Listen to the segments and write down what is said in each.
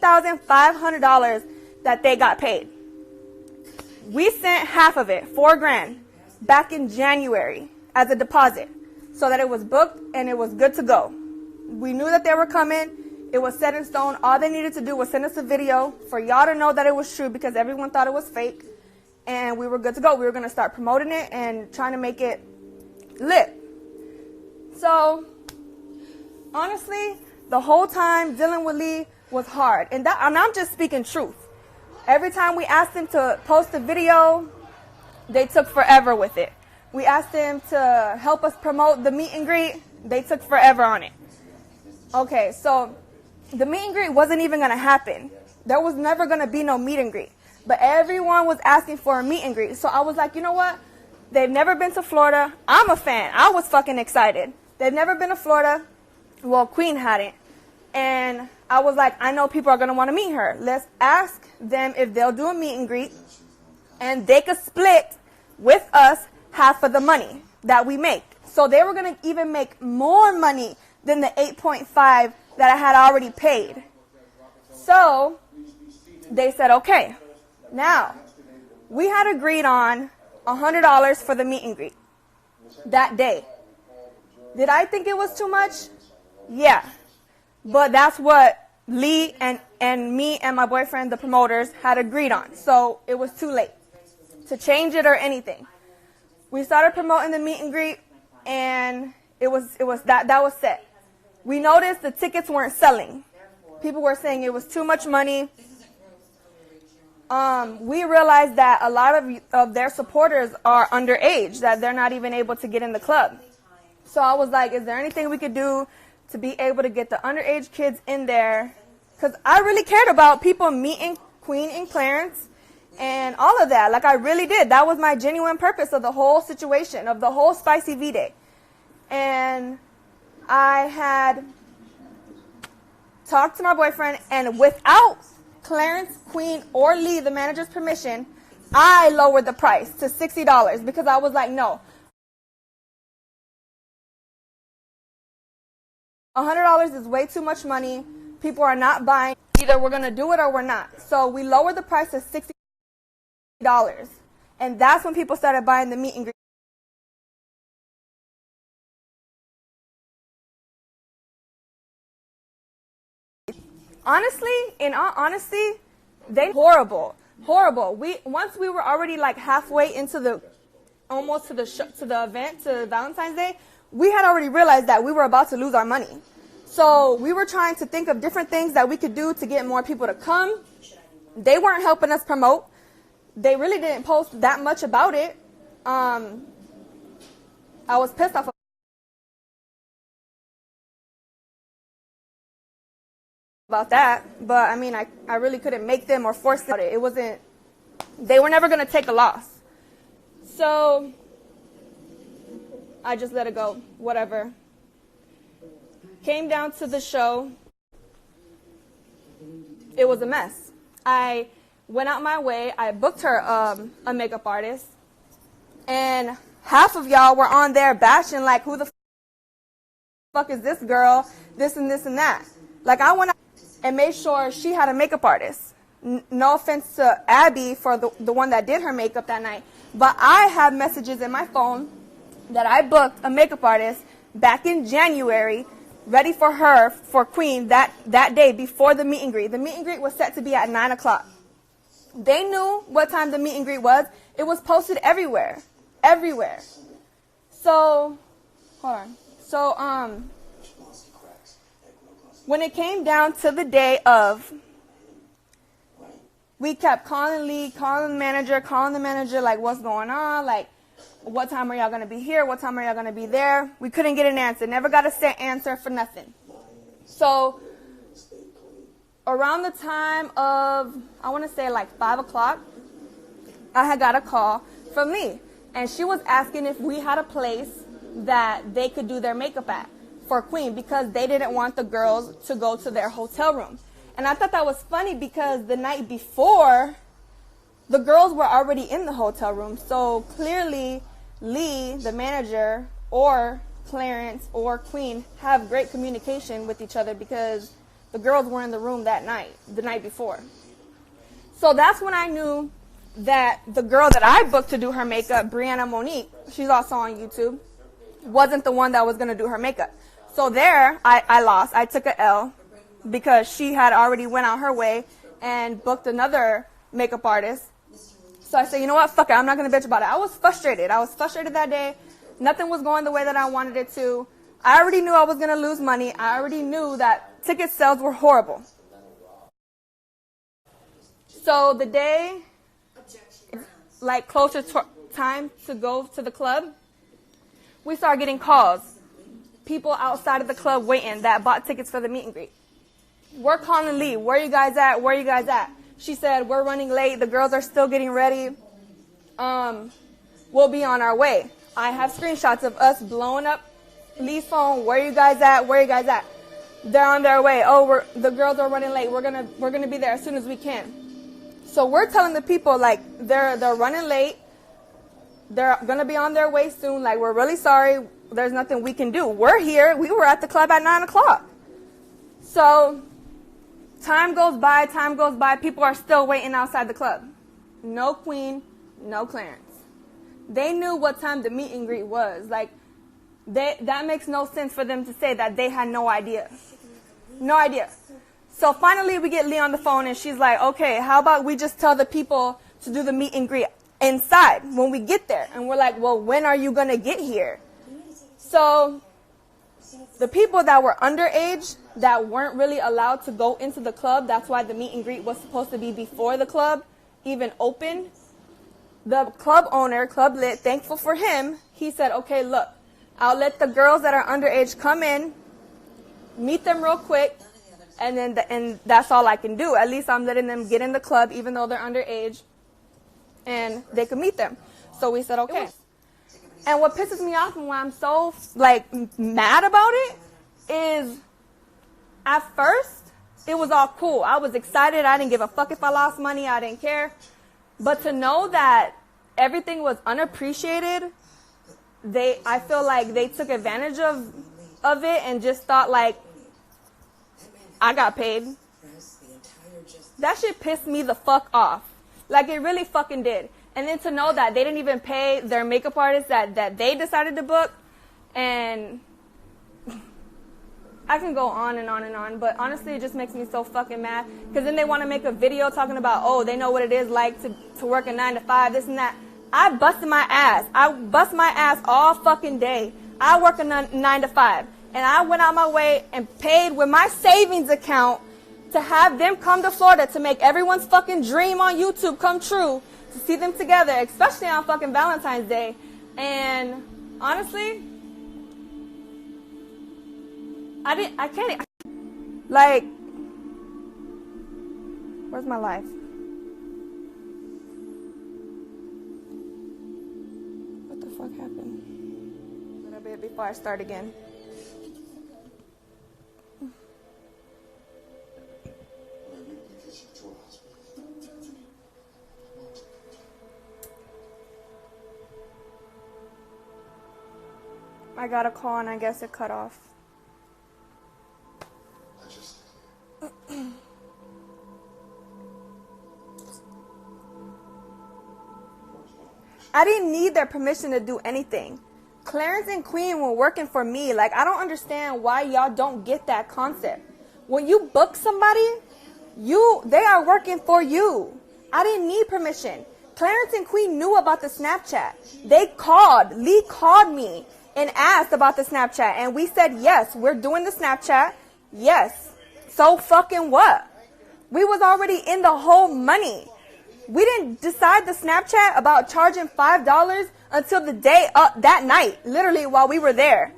$6,500 that they got paid. We sent half of it, $4,000, back in January as a deposit so that it was booked and it was good to go. We knew that they were coming. It was set in stone. All they needed to do was send us a video for y'all to know that it was true because everyone thought it was fake. And we were good to go. We were going to start promoting it and trying to make it lit. So, honestly, the whole time dealing with Lee was hard. And I'm just speaking truth. Every time we asked him to post a video, they took forever with it. We asked them to help us promote the meet and greet. They took forever on it. Okay, so the meet and greet wasn't even going to happen. There was never going to be no meet and greet. But everyone was asking for a meet and greet. So I was like, you know what? They've never been to Florida. I'm a fan. I was fucking excited. They've never been to Florida. Well, Queen hadn't. And I was like, I know people are going to want to meet her. Let's ask them if they'll do a meet and greet. And they could split with us half of the money that we make. So they were going to even make more money than the 8.5 that I had already paid. So they said, okay. Now, we had agreed on $100 for the meet and greet that day. Did I think it was too much? Yeah. But that's what Lee and me and my boyfriend, the promoters, had agreed on. So it was too late to change it or anything. We started promoting the meet and greet, and it was that was set. We noticed the tickets weren't selling. People were saying it was too much money. We realized that a lot of their supporters are underage, that they're not even able to get in the club. So I was like, is there anything we could do to be able to get the underage kids in there? Because I really cared about people meeting Queen and Clarence and all of that. Like, I really did. That was my genuine purpose of the whole situation, of the whole Spicy Vday. And I had talked to my boyfriend, and without Clarence, Queen, or Lee, the manager's permission, I lowered the price to $60 because I was like, no. $100 is way too much money. People are not buying. Either we're going to do it or we're not. So we lowered the price to $60. And that's when people started buying the meet and greet. Honestly, in all honesty, they horrible. Once we were already like halfway into almost to the event, to Valentine's Day, we had already realized that we were about to lose our money. So we were trying to think of different things that we could do to get more people to come. They weren't helping us promote. They really didn't post that much about it. I was pissed off about that, but I mean, I really couldn't make them or force them. It wasn't, they were never going to take a loss. So I just let it go, whatever. Came down to the show. It was a mess. I went out my way. I booked her a makeup artist, and half of y'all were on there bashing like, who the fuck is this girl, this and this and that. Like, I went out and made sure she had a makeup artist. No offense to Abby for the one that did her makeup that night, but I have messages in my phone that I booked a makeup artist back in January, ready for her, for Queen, that day before the meet and greet. The meet and greet was set to be at 9 o'clock. They knew what time the meet and greet was. It was posted everywhere. Everywhere. So, hold on. So, when it came down to the day of, we kept calling Lee, calling the manager, like, what's going on? Like, what time are y'all going to be here? What time are y'all going to be there? We couldn't get an answer. Never got a set answer for nothing. So around the time of, I want to say like 5 o'clock, I had got a call from Lee. And she was asking if we had a place that they could do their makeup at for Queen, because they didn't want the girls to go to their hotel room. And I thought that was funny because the night before, the girls were already in the hotel room. So clearly Lee, the manager, or Clarence or Queen have great communication with each other, because The girls were in the room that night, the night before. So that's when I knew that the girl that I booked to do her makeup, Brianna Monique, she's also on YouTube, wasn't the one that was going to do her makeup. So there, I lost. I took a L because she had already went out her way and booked another makeup artist. So I said, you know what, fuck it, I'm not going to bitch about it. I was frustrated. That day. Nothing was going the way that I wanted it to. I already knew I was going to lose money. I already knew that ticket sales were horrible. So the day, like closer to time to go to the club, we started getting calls. People outside of the club waiting that bought tickets for the meet and greet. We're calling Lee. Where you guys at? Where you guys at? She said, we're running late. The girls are still getting ready. We'll be on our way. I have screenshots of us blowing up Lee's phone. Where you guys at? Where you guys at? They're on their way. Oh, the girls are running late. We're gonna be there as soon as we can. So we're telling the people, like, they're running late. They're gonna be on their way soon. Like, we're really sorry. There's nothing we can do. We're here. We were at the club at 9 o'clock. So time goes by. People are still waiting outside the club. No Queen, no Clarence. They knew what time the meet and greet was. Like, that makes no sense for them to say that they had no idea. No idea. So finally we get Lee on the phone and she's like, okay, how about we just tell the people to do the meet and greet inside when we get there? And we're like, well, when are you going to get here? So the people that were underage, that weren't really allowed to go into the club, that's why the meet and greet was supposed to be before the club even opened. The club owner, Club Lit, thankful for him, he said, okay, look, I'll let the girls that are underage come in, meet them real quick, and that's all I can do. At least I'm letting them get in the club, even though they're underage, and they can meet them. So we said, okay. And what pisses me off and why I'm so, like, mad about it is, at first, it was all cool. I was excited. I didn't give a fuck if I lost money. I didn't care. But to know that everything was unappreciated, I feel like they took advantage of it and just thought, like, I got paid. That shit pissed me the fuck off. Like, it really fucking did. And then to know that they didn't even pay their makeup artist that they decided to book. And I can go on and on and on. But honestly, it just makes me so fucking mad. Because then they want to make a video talking about, oh, they know what it is like to work a 9 to 5, this and that. I busted my ass. I bust my ass all fucking day. I work a 9 to 5. And I went out my way and paid with my savings account to have them come to Florida to make everyone's fucking dream on YouTube come true. To see them together, especially on fucking Valentine's Day. And honestly, I can't, like, where's my life? What the fuck happened? A little bit before I start again. I got a call and I guess it cut off. I didn't need their permission to do anything. Clarence and Queen were working for me. Like, I don't understand why y'all don't get that concept. When you book somebody, they are working for you. I didn't need permission. Clarence and Queen knew about the Snapchat. Lee called me and asked about the Snapchat. And we said, yes, we're doing the Snapchat. Yes. So fucking what? We was already in the whole money. We didn't decide the Snapchat about charging $5 until the day up that night, literally while we were there.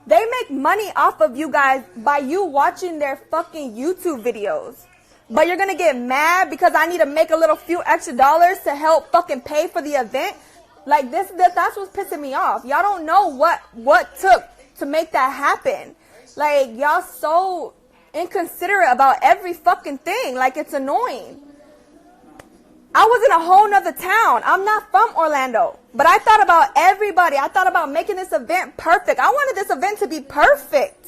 They make money off of you guys by you watching their fucking YouTube videos. But you're going to get mad because I need to make a little few extra dollars to help fucking pay for the event? Like, that's what's pissing me off. Y'all don't know what took to make that happen. Like, y'all so inconsiderate about every fucking thing. Like, it's annoying. I was in a whole nother town. I'm not from Orlando. But I thought about everybody. I thought about making this event perfect. I wanted this event to be perfect.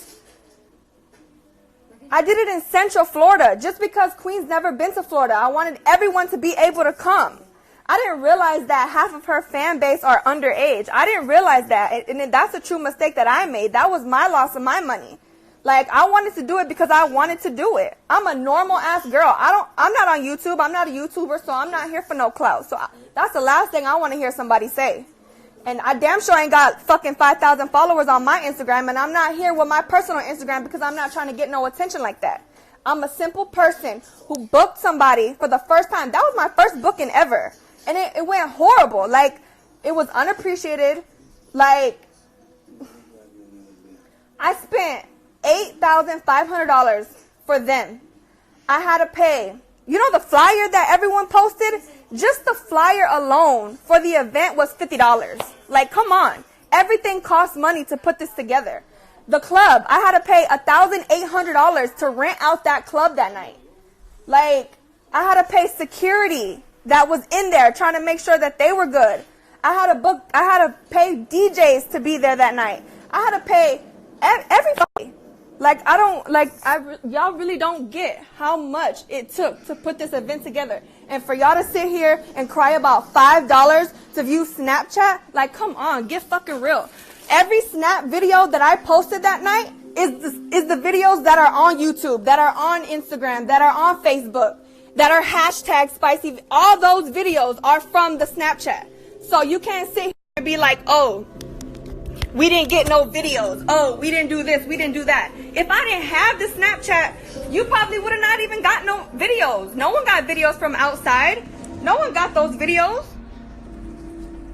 I did it in Central Florida just because Queen's never been to Florida. I wanted everyone to be able to come. I didn't realize that half of her fan base are underage. I didn't realize that. And that's a true mistake that I made. That was my loss of my money. Like, I wanted to do it because I wanted to do it. I'm a normal ass girl. I'm not on YouTube. I'm not a YouTuber, so I'm not here for no clout. So that's the last thing I want to hear somebody say. And I damn sure ain't got fucking 5,000 followers on my Instagram, and I'm not here with my personal Instagram because I'm not trying to get no attention like that. I'm a simple person who booked somebody for the first time. That was my first booking ever. And it went horrible. Like, it was unappreciated. Like, I spent $8,500 for them. I had to pay. You know the flyer that everyone posted? Just the flyer alone for the event was $50. Like, come on. Everything costs money to put this together. The club, I had to pay $1,800 to rent out that club that night. Like, I had to pay security that was in there trying to make sure that they were good. I had to pay DJs to be there that night. I had to pay everybody. Like, y'all really don't get how much it took to put this event together. And for y'all to sit here and cry about $5 to view Snapchat, like, come on, get fucking real. Every Snap video that I posted that night is the videos that are on YouTube, that are on Instagram, that are on Facebook, that are hashtag spicy. All those videos are from the Snapchat. So you can't sit here and be like, oh, we didn't get no videos. Oh, we didn't do this. We didn't do that. If I didn't have the Snapchat, you probably would have not even got no videos. No one got videos from outside. No one got those videos.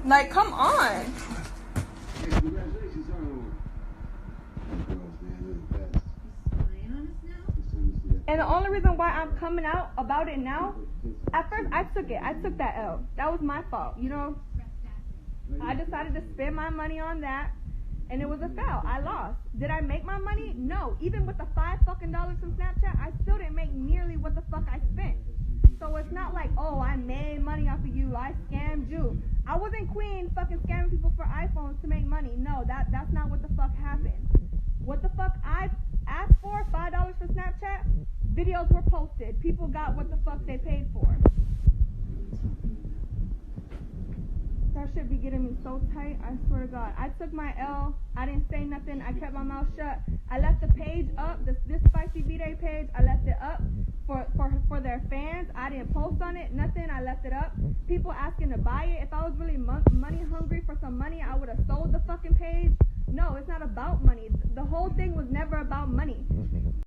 Like, come on. And the only reason why I'm coming out about it now, at first I took it. I took that L. That was my fault, you know. I decided to spend my money on that. And it was a fail. I lost. Did I make my money? No. Even with the $5 fucking from Snapchat, I still didn't make nearly what the fuck I spent. So it's not like, oh, I made money off of you. I scammed you. I wasn't Queen fucking scamming people for iPhones to make money. No, that's not what the fuck happened. What the fuck I asked for, $5 for Snapchat, videos were posted. People got what the fuck they paid for. That shit be getting me so tight, I swear to God. I took my L. I didn't say nothing. I kept my mouth shut. I left the page up, this Spicy Vday page. I left it up for their fans. I didn't post on it, nothing. I left it up. People asking to buy it. If I was really money hungry for some money, I would have sold the fucking page. No, it's not about money. The whole thing was never about money.